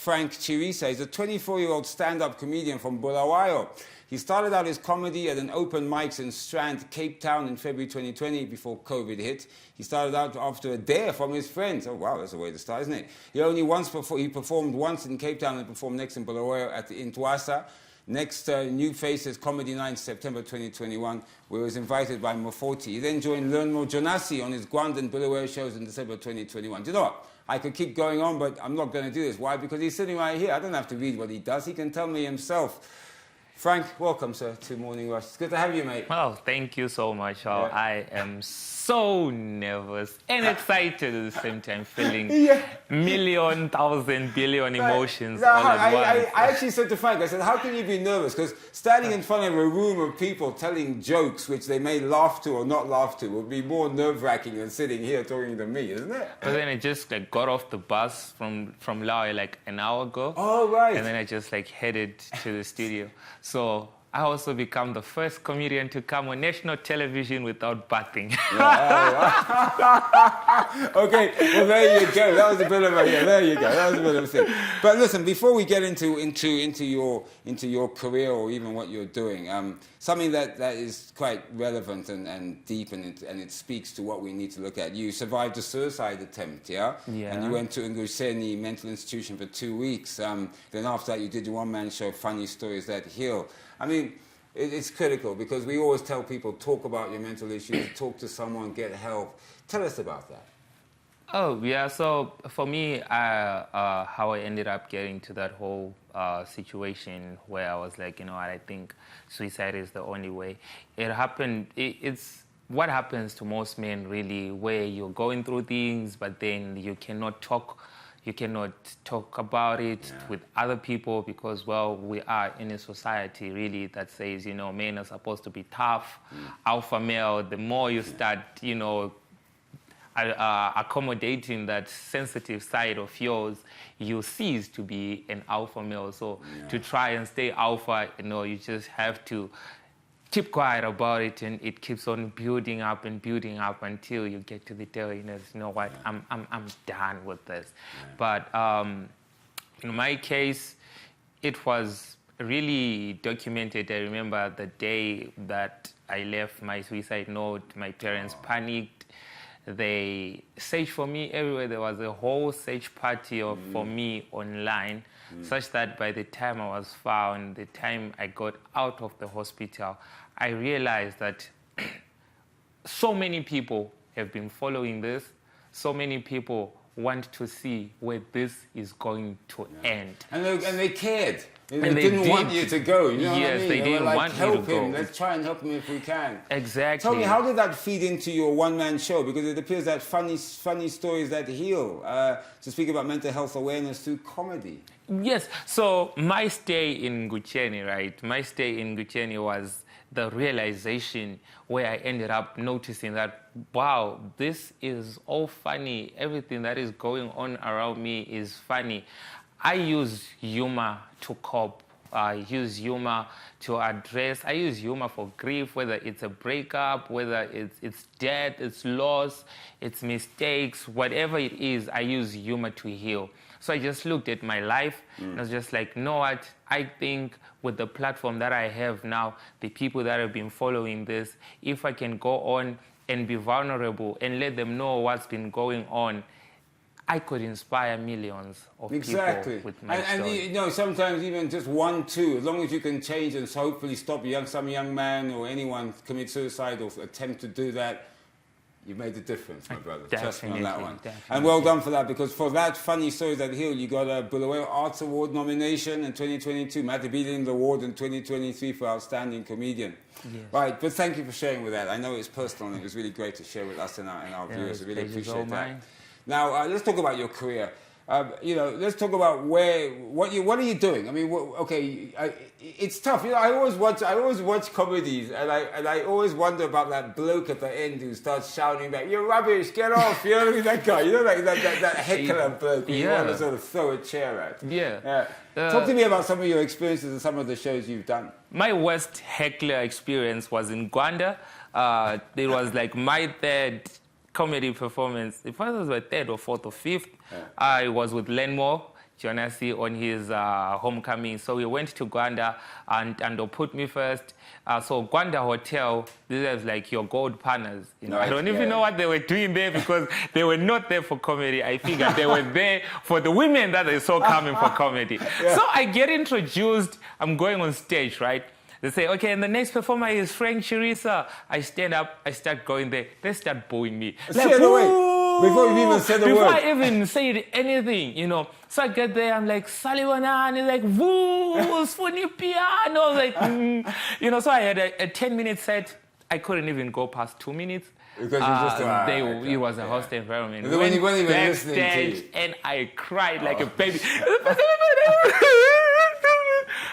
Frank Chirisa. He's a 24-year-old stand-up comedian from Bulawayo. He started out his comedy at an open mics in Strand, Cape Town in February 2020 before COVID hit. He started out after a dare from his friends. Oh, wow, that's a way to start, isn't it? He performed once in Cape Town and performed next in Bulawayo at the Intwasa. Next, New Faces Comedy Night, September 2021, where he was invited by Mofoti. He then joined Learn More Jonasi on his Gwand and Bulawayo shows in December 2021. Do you know what? I could keep going on, but I'm not going to do this. Why? Because he's sitting right here. I don't have to read what he does. He can tell me himself. Frank, welcome, sir, to Morning Rush. It's good to have you, mate. Well, thank you so much. Yeah. I am so nervous and excited at the same time, feeling million, thousand, billion emotions all at once. I actually said to Frank, I said, how can you be nervous? Because standing in front of a room of people telling jokes which they may laugh to or not laugh to would be more nerve-wracking than sitting here talking to me, isn't it? But then I just got off the bus from Laos an hour ago. Oh, right. And then I just headed to the studio. So I also become the first comedian to come on national television without bathing. Okay, well there you go. That was a bit of a there you go. That was a bit of a thing. But listen, before we get into your career or even what you're doing, something that is quite relevant and deep and it speaks to what we need to look at. You survived a suicide attempt, yeah? Yeah. And you went to Nguseni mental institution for 2 weeks. Then after that, you did your one-man show, Funny Stories That Heal. I mean, it's critical because we always tell people, talk about your mental issues, talk to someone, get help. Tell us about that. Oh, yeah. So for me, how I ended up getting to that whole situation where I was like, you know what, I think suicide is the only way. It happened, it's what happens to most men really, where you're going through things, but then you cannot talk about it with other people because, well, we are in a society really that says, you know, men are supposed to be tough, alpha male. The more you start, you know, accommodating that sensitive side of yours, you cease to be an alpha male. So to try and stay alpha, you know, you just have to keep quiet about it, and it keeps on building up until you get to the day, you know what, I'm done with this. But in my case, it was really documented. I remember the day that I left my suicide note, my parents panicked. They searched for me everywhere. There was a whole search party for me online, such that by the time I was found, the time I got out of the hospital, I realized that so many people have been following this. So many people want to see where this is going to end. And they cared. They didn't want you to go. You know what I mean? They didn't want you to go. Let's try and help him if we can. Exactly. Tell me, how did that feed into your one-man show? Because it appears that funny stories that heal, to speak about mental health awareness through comedy. Yes. So my stay in Ngucheni, right? My stay in Ngucheni was the realization where I ended up noticing that, wow, this is all funny. Everything that is going on around me is funny. I use humor to cope. I use humor to address. I use humor for grief, whether it's a breakup, whether it's death, it's loss, it's mistakes, whatever it is, I use humor to heal. So I just looked at my life and I was just like, you know what? I think with the platform that I have now, the people that have been following this, if I can go on and be vulnerable and let them know what's been going on, I could inspire millions of people with my story. And you know, sometimes even just 1, 2, as long as you can change and so hopefully stop some young man or anyone commit suicide or attempt to do that, you've made a difference, my brother. Trust me on that one. And well done for that, because for that Funny Stories That Heal, you got a Bulawayo Arts Award nomination in 2022, Matabeleland Award in 2023 for Outstanding Comedian. Yes. Right, but thank you for sharing with that. I know it's personal and it was really great to share with us and our viewers. I really appreciate that. Now, let's talk about your career. You know, let's talk about what are you doing? I mean, it's tough. You know, I always watch comedies, and I always wonder about that bloke at the end who starts shouting back, "You're rubbish, get off!" You know, that guy. You know, like that heckler bloke who you want to sort of throw a chair at. Yeah. Talk to me about some of your experiences and some of the shows you've done. My worst heckler experience was in Gwanda. It was like my third comedy performance. If I was my third or fourth or fifth, I was with Learn More Jonasi on his homecoming. So we went to Gwanda and they put me first. So Gwanda Hotel, these are like your gold partners. You know, I don't even know what they were doing there because they were not there for comedy. I figured they were there for the women that they saw coming for comedy. So I get introduced. I'm going on stage, right? They say, okay, and the next performer is Frank Chirisa. I stand up, I start going there. They start booing me. Like, before you even said the word. Before I even said anything, you know. So I get there, I'm like, Sullivan, and he's like, woo, funny piano. Like, you know, so I had a 10-minute set. I couldn't even go past 2 minutes. Because it was a hostile environment. But when you weren't even listening to you. And I cried like a baby.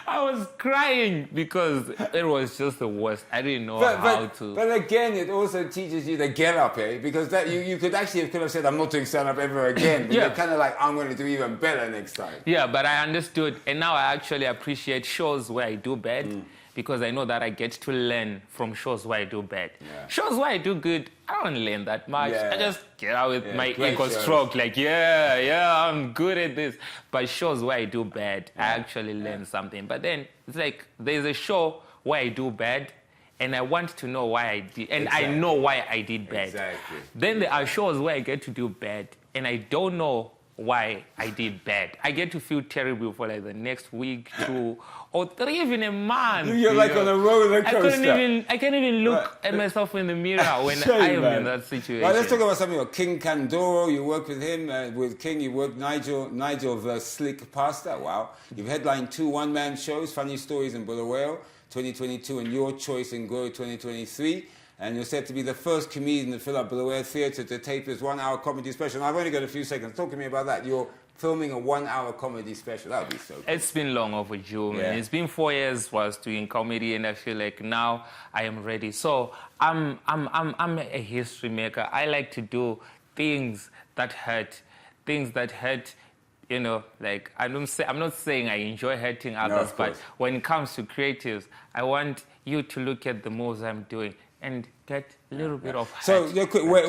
I was crying because it was just the worst. I didn't know how to. But again, it also teaches you the get up, eh? Because that you could have said, I'm not doing stand up ever again. But you're kind of like, I'm going to do even better next time. Yeah, but I understood. And now I actually appreciate shows where I do bad. Because I know that I get to learn from shows where I do bad. Shows where I do good, I don't learn that much. I just get out with my ego stroke, like, I'm good at this. But shows where I do bad, I actually learn something. But then it's like there's a show where I do bad, and I want to know why I did, and I know why I did bad. Then there are shows where I get to do bad, and I don't know why I did bad. I get to feel terrible for like the next week, 2 or 3, even a month. You're like on a roller coaster. I can't even look at myself in the mirror when I am in that situation. Right, let's talk about something like King Kandoro. You work with him. With King, you work Nigel of Slick Pasta. Wow. You've headlined 2 one-man shows, Funny Stories in Bulawayo 2022 and Your Choice in Glory 2023. And you're said to be the first comedian to fill up Bulawayo Theatre to tape his 1-hour comedy special. And I've only got a few seconds. Talk to me about that. You're filming a 1-hour comedy special. That would be so cool. It's been long overdue, man. It's been 4 years was doing comedy, and I feel like now I am ready. So I'm a history maker. I like to do things that hurt. You know, like I'm not saying I enjoy hurting others, but when it comes to creatives, I want you to look at the moves I'm doing and get a little bit of hurt. So,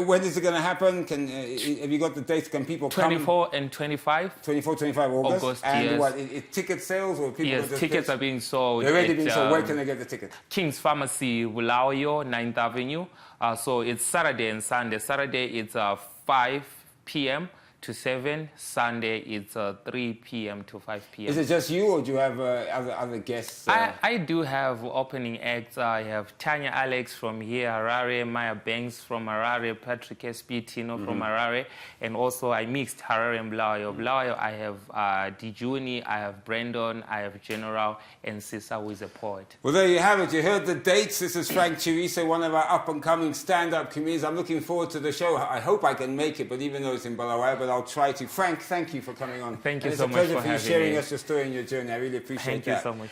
when is it going to happen? Have you got the dates? Can people come? 24 and 25. 24, 25 August. And what, ticket sales or people? Yes, tickets are being sold. They're already being sold. Where can they get the tickets? King's Pharmacy, Bulawayo, 9th Avenue. So it's Saturday and Sunday. Saturday it's 5 p.m. to 7. Sunday it's 3 p.m. to 5 p.m. Is it just you, or do you have other guests? I do have opening acts. I have Tanya Alex from here, Harare, Maya Banks from Harare, Patrick S.P. Tino from Harare, and also I mixed Harare and Bulawayo. Bulawayo, I have Dijuni, I have Brandon, I have General, and Sisa, who is a poet. Well, there you have it. You heard the dates. This is Frank Chirisa, one of our up-and-coming stand-up comedians. I'm looking forward to the show. I hope I can make it, but even though it's in Bulawayo, I'll try to. Frank, thank you for coming on. Thank you so much for having me. It's a pleasure for you sharing us your story and your journey. I really appreciate that. Thank you so much.